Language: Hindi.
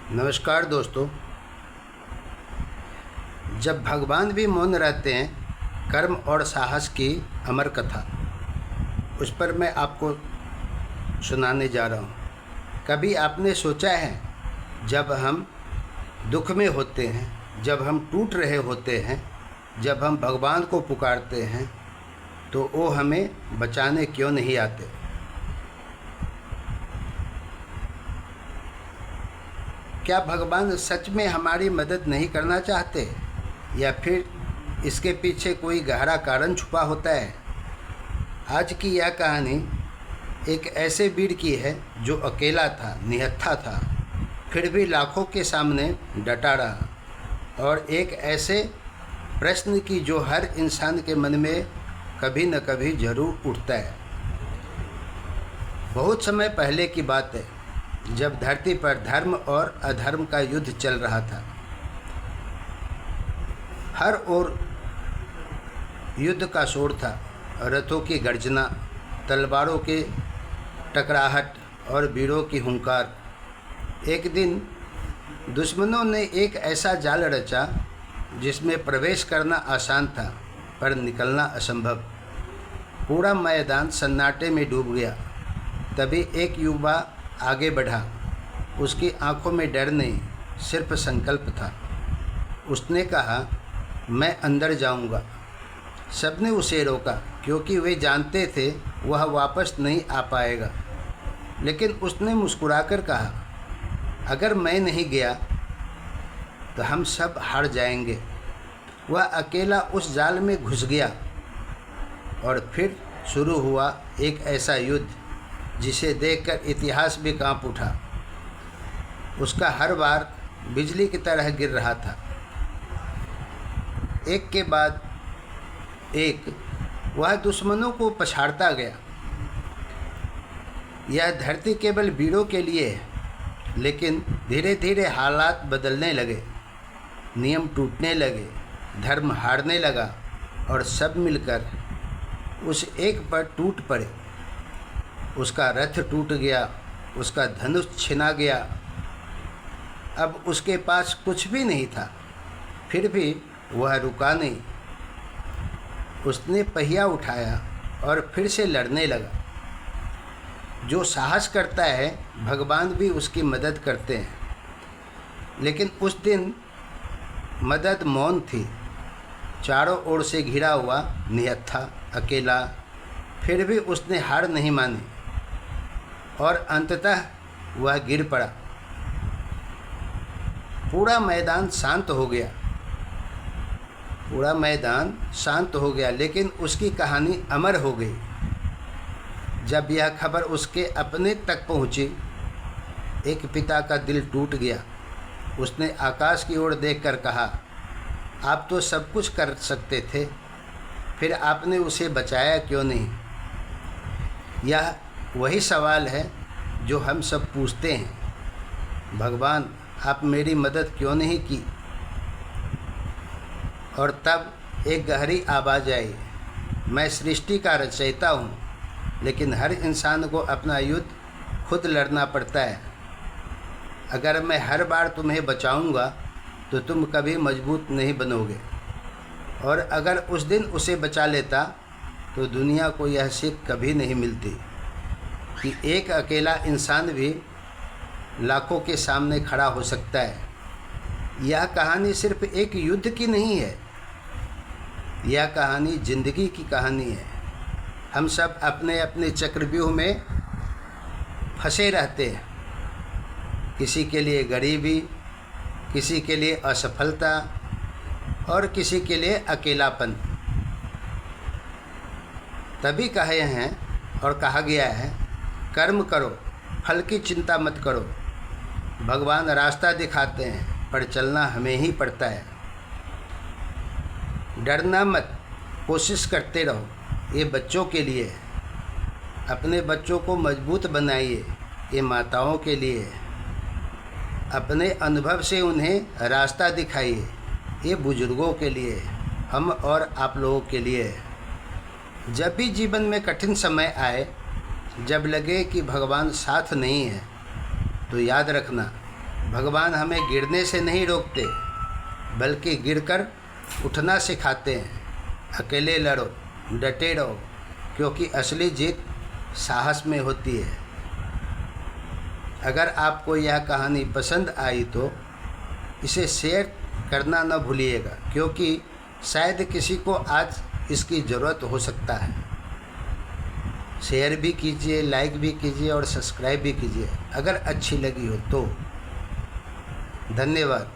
नमस्कार दोस्तों। जब भगवान भी मौन रहते हैं, कर्म और साहस की अमर कथा उस पर मैं आपको सुनाने जा रहा हूँ। कभी आपने सोचा है, जब हम दुख में होते हैं, जब हम टूट रहे होते हैं, जब हम भगवान को पुकारते हैं तो वो हमें बचाने क्यों नहीं आते? क्या भगवान सच में हमारी मदद नहीं करना चाहते, या फिर इसके पीछे कोई गहरा कारण छुपा होता है? आज की यह कहानी एक ऐसे वीर की है जो अकेला था, निहत्था था, फिर भी लाखों के सामने डटा रहा, और एक ऐसे प्रश्न की जो हर इंसान के मन में कभी न कभी जरूर उठता है। बहुत समय पहले की बात है, जब धरती पर धर्म और अधर्म का युद्ध चल रहा था। हर ओर युद्ध का शोर था, रथों की गर्जना, तलवारों के टकराहट और वीरों की हुंकार। एक दिन दुश्मनों ने एक ऐसा जाल रचा जिसमें प्रवेश करना आसान था पर निकलना असंभव। पूरा मैदान सन्नाटे में डूब गया। तभी एक युवा आगे बढ़ा। उसकी आंखों में डर नहीं, सिर्फ संकल्प था। उसने कहा, मैं अंदर जाऊंगा। सबने उसे रोका, क्योंकि वे जानते थे वह वापस नहीं आ पाएगा। लेकिन उसने मुस्कुराकर कहा, अगर मैं नहीं गया तो हम सब हार जाएंगे। वह अकेला उस जाल में घुस गया, और फिर शुरू हुआ एक ऐसा युद्ध जिसे देखकर इतिहास भी कांप उठा। उसका हर वार बिजली की तरह गिर रहा था। एक के बाद एक वह दुश्मनों को पछाड़ता गया। यह धरती केवल वीरों के लिए है, लेकिन धीरे धीरे हालात बदलने लगे। नियम टूटने लगे, धर्म हारने लगा, और सब मिलकर उस एक पर टूट पड़े। उसका रथ टूट गया, उसका धनुष छिना गया। अब उसके पास कुछ भी नहीं था, फिर भी वह रुका नहीं। उसने पहिया उठाया और फिर से लड़ने लगा। जो साहस करता है, भगवान भी उसकी मदद करते हैं। लेकिन उस दिन मदद मौन थी। चारों ओर से घिरा हुआ, निहत्था, अकेला। फिर भी उसने हार नहीं मानी, और अंततः वह गिर पड़ा। पूरा मैदान शांत हो गया। पूरा मैदान शांत हो गया, लेकिन उसकी कहानी अमर हो गई। जब यह खबर उसके अपने तक पहुंची, एक पिता का दिल टूट गया। उसने आकाश की ओर देखकर कहा, आप तो सब कुछ कर सकते थे, फिर आपने उसे बचाया क्यों नहीं? यह वही सवाल है जो हम सब पूछते हैं, भगवान आप मेरी मदद क्यों नहीं की? और तब एक गहरी आवाज़ आई, मैं सृष्टि का रचयिता हूँ, लेकिन हर इंसान को अपना युद्ध खुद लड़ना पड़ता है। अगर मैं हर बार तुम्हें बचाऊंगा तो तुम कभी मजबूत नहीं बनोगे, और अगर उस दिन उसे बचा लेता तो दुनिया को यह सीख कभी नहीं मिलती कि एक अकेला इंसान भी लाखों के सामने खड़ा हो सकता है। यह कहानी सिर्फ एक युद्ध की नहीं है, यह कहानी जिंदगी की कहानी है। हम सब अपने अपने चक्रव्यूह में फंसे रहते हैं। किसी के लिए गरीबी, किसी के लिए असफलता, और किसी के लिए अकेलापन। तभी कहे हैं और कहा गया है, कर्म करो, फल की चिंता मत करो। भगवान रास्ता दिखाते हैं, पर चलना हमें ही पड़ता है। डरना मत, कोशिश करते रहो। ये बच्चों के लिए है। अपने बच्चों को मजबूत बनाइए, ये माताओं के लिए है। अपने अनुभव से उन्हें रास्ता दिखाइए, ये बुजुर्गों के लिए है, हम और आप लोगों के लिए है। जब भी जीवन में कठिन समय आए, जब लगे कि भगवान साथ नहीं है, तो याद रखना, भगवान हमें गिरने से नहीं रोकते, बल्कि गिरकर उठना सिखाते हैं। अकेले लड़ो, डटे रहो, क्योंकि असली जीत साहस में होती है। अगर आपको यह कहानी पसंद आई तो इसे शेयर करना न भूलिएगा, क्योंकि शायद किसी को आज इसकी ज़रूरत हो सकता है। शेयर भी कीजिए, लाइक भी कीजिए और सब्सक्राइब भी कीजिए अगर अच्छी लगी हो तो। धन्यवाद।